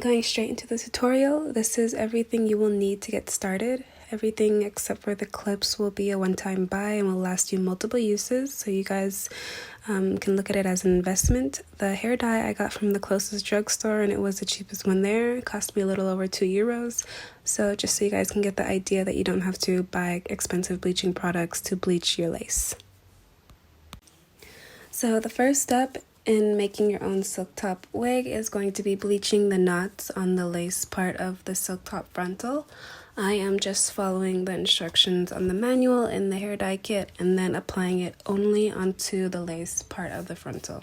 Going straight into the tutorial, this is everything you will need to get started. Everything except for the clips will be a one-time buy and will last you multiple uses, so you guys can look at it as an investment. The hair dye I got from the closest drugstore and it was the cheapest one there. It cost me a little over €2. So just so you guys can get the idea that you don't have to buy expensive bleaching products to bleach your lace. So the first step in making your own silk top wig is going to be bleaching the knots on the lace part of the silk top frontal. I am just following the instructions on the manual in the hair dye kit and then applying it only onto the lace part of the frontal.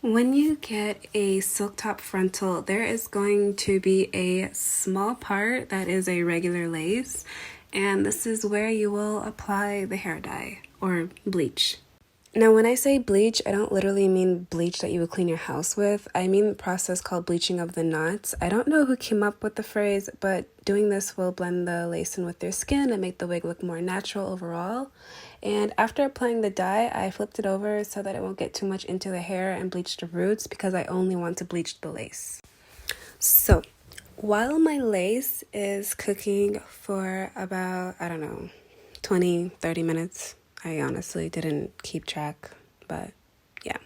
When you get a silk top frontal, there is going to be a small part that is a regular lace, and this is where you will apply the hair dye or bleach. Now, when I say bleach, I don't literally mean bleach that you would clean your house with. I mean the process called bleaching of the knots. I don't know who came up with the phrase, but doing this will blend the lace in with your skin and make the wig look more natural overall. And after applying the dye, I flipped it over so that it won't get too much into the hair and bleach the roots because I only want to bleach the lace. So, while my lace is cooking for about, 20-30 minutes, I honestly didn't keep track, but yeah.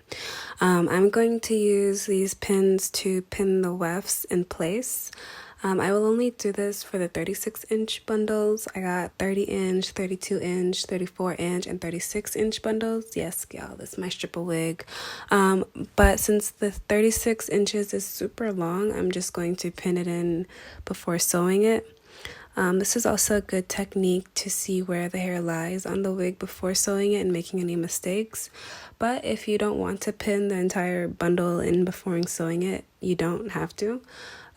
I'm going to use these pins to pin the wefts in place. I will only do this for the 36-inch bundles. I got 30-inch, 32-inch, 34-inch, and 36-inch bundles. Yes, y'all, this is my stripper wig. But since the 36 inches is super long, I'm just going to pin it in before sewing it. This is also a good technique to see where the hair lies on the wig before sewing it and making any mistakes. But if you don't want to pin the entire bundle in before sewing it, you don't have to.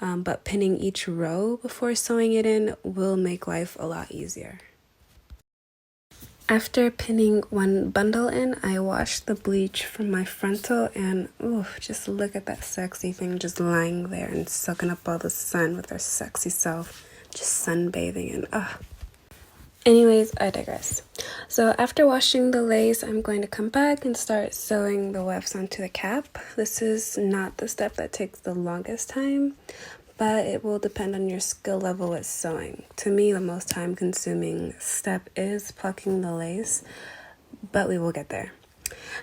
But pinning each row before sewing it in will make life a lot easier. After pinning one bundle in, I washed the bleach from my frontal and just look at that sexy thing just lying there and soaking up all the sun with her sexy self. Just sunbathing and Anyways, I digress. So after washing the lace, I'm going to come back and start sewing the wefts onto the cap. This is not the step that takes the longest time, but it will depend on your skill level with sewing. To me, the most time consuming step is plucking the lace, but we will get there.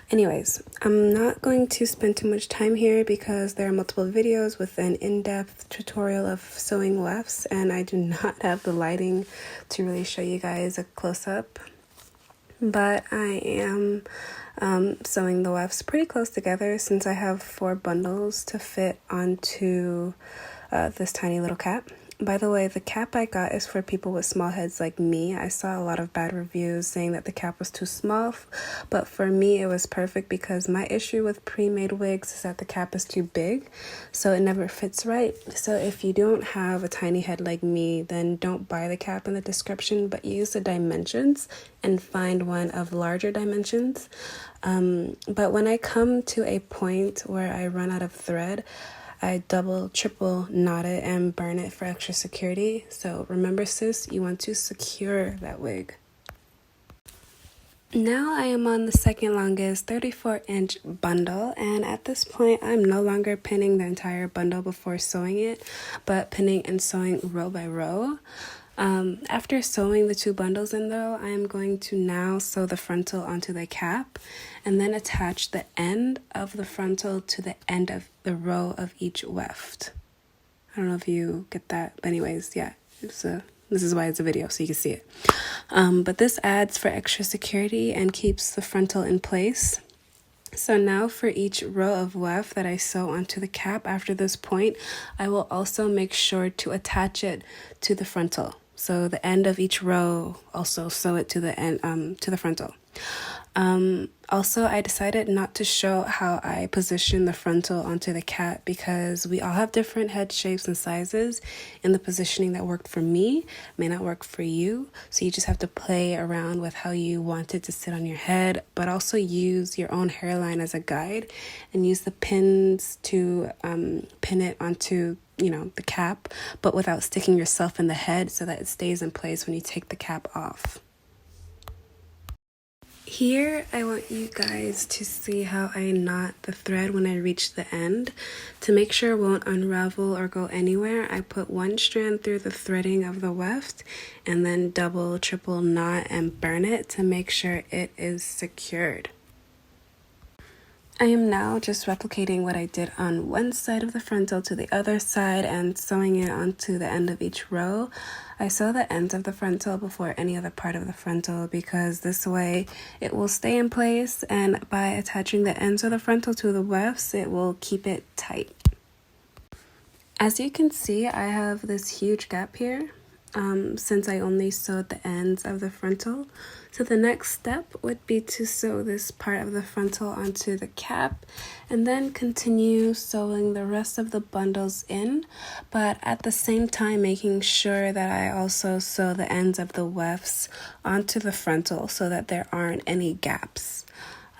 Anyways, I'm not going to spend too much time here because there are multiple videos with an in-depth tutorial of sewing wefts, and I do not have the lighting to really show you guys a close-up. But I am sewing the wefts pretty close together since I have 4 bundles to fit onto this tiny little cap. By the way, the cap I got is for people with small heads like me. I saw a lot of bad reviews saying that the cap was too small, but for me it was perfect because my issue with pre-made wigs is that the cap is too big, so it never fits right. So if you don't have a tiny head like me, then don't buy the cap in the description, but use the dimensions and find one of larger dimensions. But when I come to a point where I run out of thread, I double, triple knot it and burn it for extra security. So remember, sis, you want to secure that wig. Now I am on the second longest 34-inch bundle, and at this point I'm no longer pinning the entire bundle before sewing it, but pinning and sewing row by row. After sewing the 2 bundles in though, I am going to now sew the frontal onto the cap and then attach the end of the frontal to the end of the row of each weft. I don't know if you get that, but anyways, yeah, this is why it's a video, so you can see it. But this adds for extra security and keeps the frontal in place. So now for each row of weft that I sew onto the cap after this point, I will also make sure to attach it to the frontal. So the end of each row, also sew it to the end, to the frontal. Also, I decided not to show how I position the frontal onto the cap because we all have different head shapes and sizes, and the positioning that worked for me may not work for you. So you just have to play around with how you want it to sit on your head, but also use your own hairline as a guide and use the pins to pin it onto the cap, but without sticking yourself in the head so that it stays in place when you take the cap off. Here, I want you guys to see how I knot the thread when I reach the end. To make sure it won't unravel or go anywhere, I put one strand through the threading of the weft and then double, triple knot and burn it to make sure it is secured. I am now just replicating what I did on one side of the frontal to the other side and sewing it onto the end of each row. I sew the ends of the frontal before any other part of the frontal because this way it will stay in place, and by attaching the ends of the frontal to the wefts, it will keep it tight. As you can see, I have this huge gap here since I only sewed the ends of the frontal. So the next step would be to sew this part of the frontal onto the cap and then continue sewing the rest of the bundles in, but at the same time making sure that I also sew the ends of the wefts onto the frontal so that there aren't any gaps.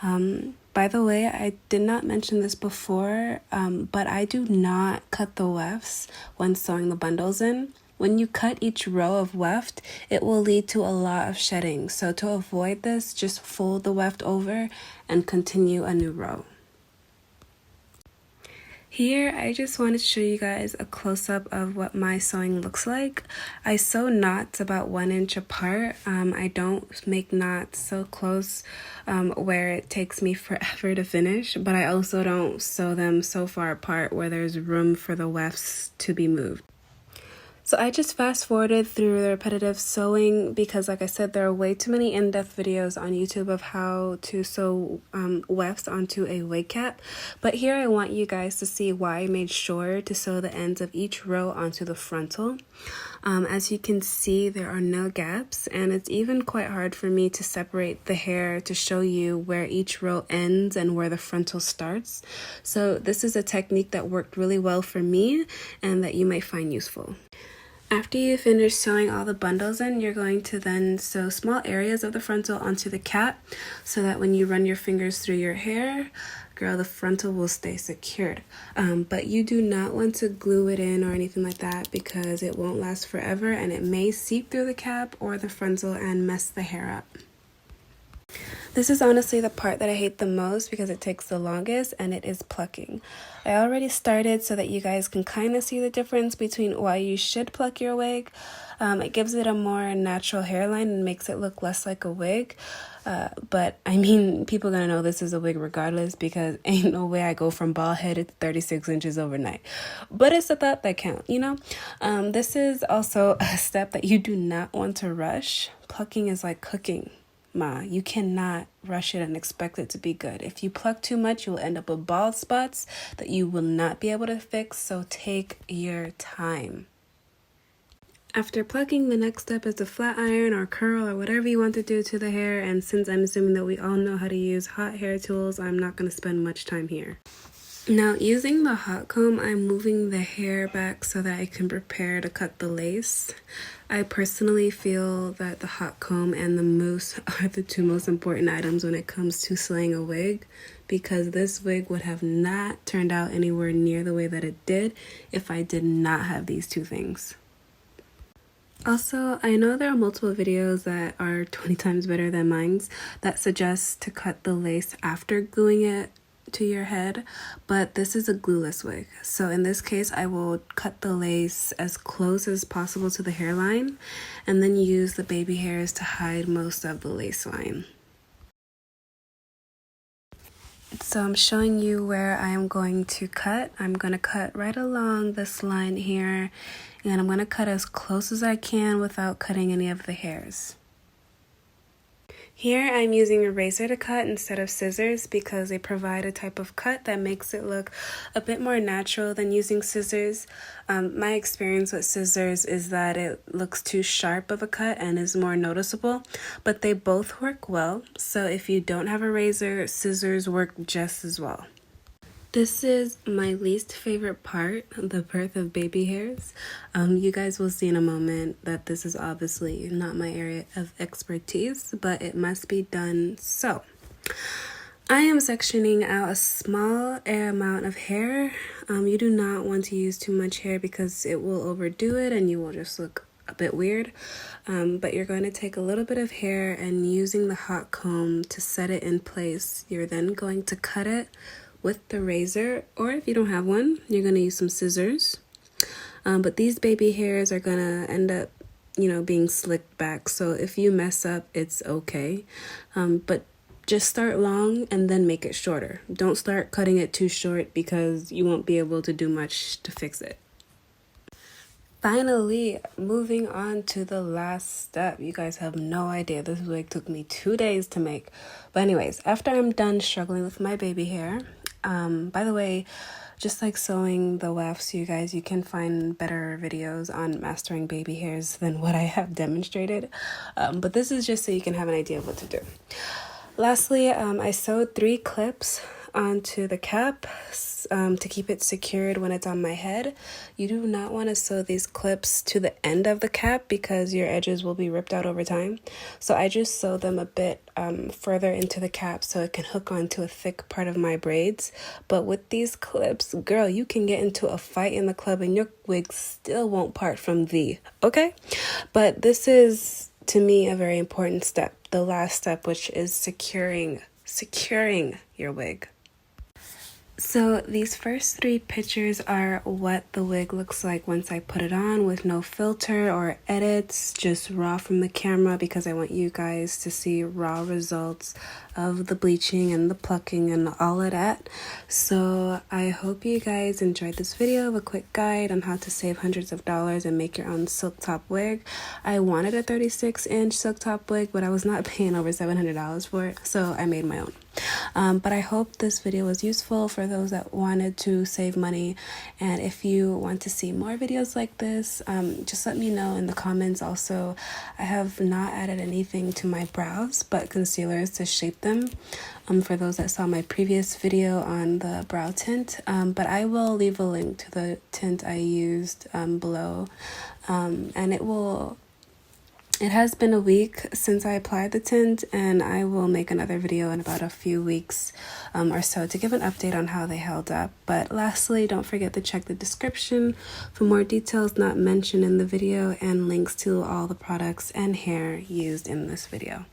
By the way, I did not mention this before, but I do not cut the wefts when sewing the bundles in. When you cut each row of weft, it will lead to a lot of shedding. So to avoid this, just fold the weft over and continue a new row. Here, I just wanted to show you guys a close-up of what my sewing looks like. I sew knots about 1 inch apart. I don't make knots so close where it takes me forever to finish, but I also don't sew them so far apart where there's room for the wefts to be moved. So I just fast forwarded through the repetitive sewing because, like I said, there are way too many in-depth videos on YouTube of how to sew wefts onto a wig cap. But here I want you guys to see why I made sure to sew the ends of each row onto the frontal. As you can see, there are no gaps, and it's even quite hard for me to separate the hair to show you where each row ends and where the frontal starts. So this is a technique that worked really well for me and that you might find useful. After you finish sewing all the bundles in, you're going to then sew small areas of the frontal onto the cap so that when you run your fingers through your hair, girl, the frontal will stay secured. But you do not want to glue it in or anything like that because it won't last forever and it may seep through the cap or the frontal and mess the hair up. This is honestly the part that I hate the most because it takes the longest, and it is plucking. I already started so that you guys can kind of see the difference between why you should pluck your wig. It gives it a more natural hairline and makes it look less like a wig. But I mean, people are gonna know this is a wig regardless because ain't no way I go from bald headed to 36 inches overnight. But it's a thought that counts, you know? This is also a step that you do not want to rush. Plucking is like cooking. You cannot rush it and expect it to be good. If you pluck too much, you will end up with bald spots that you will not be able to fix, so take your time. After plucking, the next step is to flat iron or curl or whatever you want to do to the hair, and since I'm assuming that we all know how to use hot hair tools, I'm not going to spend much time here. Now, using the hot comb, I'm moving the hair back so that I can prepare to cut the lace. I personally feel that the hot comb and the mousse are the two most important items when it comes to slaying a wig, because this wig would have not turned out anywhere near the way that it did if I did not have these two things. Also, I know there are multiple videos that are 20 times better than mine's that suggest to cut the lace after gluing it to your head, but this is a glueless wig. So in this case, I will cut the lace as close as possible to the hairline and then use the baby hairs to hide most of the lace line. So I'm showing you where I am going to cut. I'm going to cut right along this line here, and I'm going to cut as close as I can without cutting any of the hairs. Here I'm using a razor to cut instead of scissors because they provide a type of cut that makes it look a bit more natural than using scissors. My experience with scissors is that it looks too sharp of a cut and is more noticeable, but they both work well. So if you don't have a razor, scissors work just as well. This is my least favorite part, the birth of baby hairs. You guys will see in a moment that this is obviously not my area of expertise, but it must be done. So I am sectioning out a small amount of hair. You do not want to use too much hair because it will overdo it and you will just look a bit weird. But you're going to take a little bit of hair and using the hot comb to set it in place. You're then going to cut it with the razor, or if you don't have one, you're going to use some scissors. But these baby hairs are going to end up, being slicked back. So if you mess up, it's okay. But just start long and then make it shorter. Don't start cutting it too short because you won't be able to do much to fix it. Finally, moving on to the last step. You guys have no idea. This wig took me 2 days to make. But anyways, after I'm done struggling with my baby hair, by the way, just like sewing the wefts, you guys, you can find better videos on mastering baby hairs than what I have demonstrated. But this is just so you can have an idea of what to do. Lastly, I sewed 3 clips onto the cap to keep it secured when it's on my head. You do not want to sew these clips to the end of the cap because your edges will be ripped out over time. So I just sew them a bit further into the cap so it can hook onto a thick part of my braids. But with these clips, girl, you can get into a fight in the club and your wig still won't part from thee, okay? But this is, to me, a very important step. The last step, which is securing your wig. So these first 3 pictures are what the wig looks like once I put it on, with no filter or edits, just raw from the camera, because I want you guys to see raw results of the bleaching and the plucking and all of that. So I hope you guys enjoyed this video of a quick guide on how to save hundreds of dollars and make your own silk top wig. I wanted a 36-inch silk top wig, but I was not paying over $700 for it, so I made my own. But I hope this video was useful for those that wanted to save money, and if you want to see more videos like this, just let me know in the comments. Also, I have not added anything to my brows but concealers to shape them, for those that saw my previous video on the brow tint, but I will leave a link to the tint I used below, and it has been a week since I applied the tint, and I will make another video in about a few weeks or so to give an update on how they held up. But lastly, don't forget to check the description for more details not mentioned in the video and links to all the products and hair used in this video.